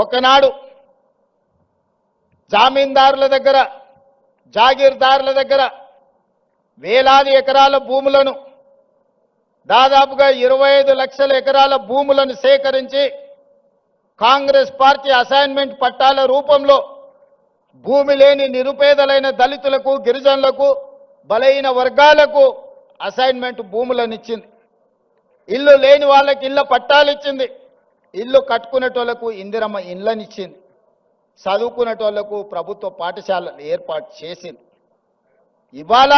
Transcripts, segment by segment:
ఒకనాడు జామీందారుల దగ్గర జాగీర్దారుల దగ్గర వేలాది ఎకరాల భూములను దాదాపుగా 25 లక్షల ఎకరాల భూములను సేకరించి కాంగ్రెస్ పార్టీ అసైన్మెంట్ పట్టాల రూపంలో భూమి లేని నిరుపేదలైన దళితులకు గిరిజనులకు బలైన వర్గాలకు అసైన్మెంట్ భూములను ఇచ్చింది. ఇల్లు లేని వాళ్ళకి ఇళ్ళ పట్టాలు ఇచ్చింది. ఇల్లు కట్టుకునేటోళ్లకు ఇందిరమ్మ ఇళ్ళని ఇచ్చింది. చదువుకునేటోళ్లకు ప్రభుత్వ పాఠశాలలు ఏర్పాటు చేసింది. ఇవాళ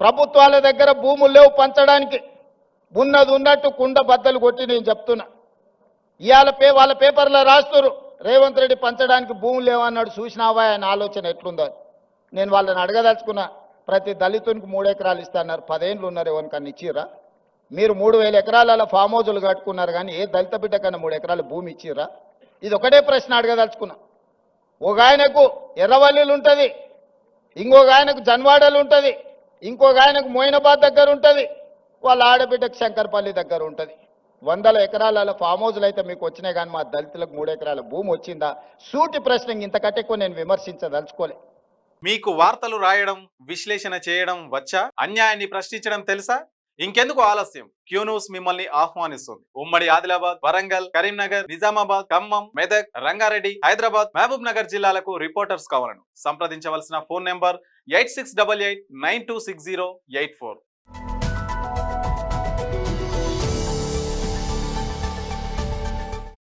ప్రభుత్వాల దగ్గర భూములు లేవు పంచడానికి. ఉన్నది ఉన్నట్టు కుండ బద్దలు కొట్టి నేను చెప్తున్నా. ఇవాళ వాళ్ళ పేపర్లో రాస్తున్నారు రేవంత్ రెడ్డి పంచడానికి భూములు లేవన్నాడు. చూసినావా ఆయన ఆలోచన ఎట్లుందో. నేను వాళ్ళని అడగదలుచుకున్నా. ప్రతి దళితునికి 3 ఎకరాలు ఇస్తున్నారు. 10 ఏళ్ళు ఉన్నారు, ఎవరికన్నా ఇచ్చిర్రా? మీరు 3000 ఎకరాల ఫామ్ హౌజులు కట్టుకున్నారు, కానీ ఏ దళిత బిడ్డ కన్నా 3 ఎకరాల భూమి ఇచ్చిర్రా? ఇది ఒకటే ప్రశ్న అడగదలుచుకున్నా. ఒక ఆయనకు ఎర్రవల్లిలు ఉంటుంది, ఇంకొక ఆయనకు జన్వాడలు ఉంటుంది, ఇంకొక ఆయనకు మోయినాబాద్ దగ్గర ఉంటుంది, వాళ్ళ ఆడబిడ్డకు శంకర్పల్లి దగ్గర ఉంటుంది. 100 ఎకరాల ఫామ్ హౌజులు అయితే మీకు వచ్చినాయి, కానీ మా దళితులకు 3 ఎకరాల భూమి వచ్చిందా? సూటి ప్రశ్న. ఇంతకంటే ఎక్కువ నేను విమర్శించదలుచుకోలే. మీకు వార్తలు రాయడం, విశ్లేషణ చేయడం వచ్చా? అన్యాయాన్ని ప్రశ్నించడం తెలుసా? ఇంకెందుకు ఆలస్యం? క్యూ న్యూస్ మిమ్మల్ని ఆహ్వానిస్తుంది. ఉమ్మడి ఆదిలాబాద్, వరంగల్, కరీంనగర్, నిజామాబాద్, ఖమ్మం, మెదక్, రంగారెడ్డి, హైదరాబాద్, మహబూబ్ నగర్ జిల్లాలకు రిపోర్టర్స్ కావాలను సంప్రదించవలసిన ఫోన్ నెంబర్ 8688926084.